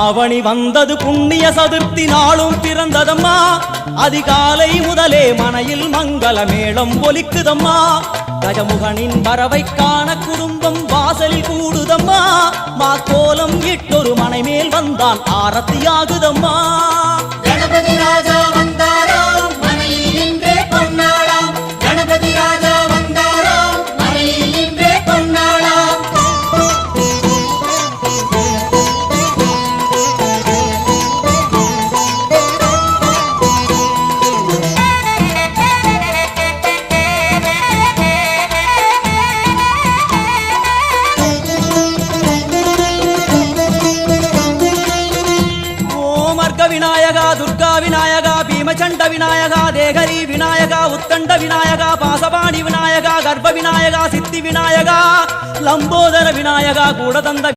ஆவணி வந்தது புண்ணிய சதுர்த்தி நாளும் பிறந்ததம்மா அதிகாலை முதலே மனையில் மங்கள மேளம் ஒலிக்குதம்மா கஜமுகனின் வரவை காண குடும்பம் வாசலில் கூடுதம்மா மா கோலம் இட்டொரு மனை மேல் வந்தான் ஆரத்தியாகுதம்மா கணபதி ராஜா வந்தாராம் மனையில் இன்றே பொன்னாளாம் கணபதி ராஜா வந்தாராம் மனையில் இன்றே பொன்னாளாம் விநாயகா துர்கா விநாயகா பீமச்சண்ட விநாயகா தேகரி விநாயகா உத்தண்ட விநாயகா பாசபாணி விநாயகா கர்ப்ப விநாயகா சித்தி விநாயகா லம்போதர விநாயகா கூடதந்த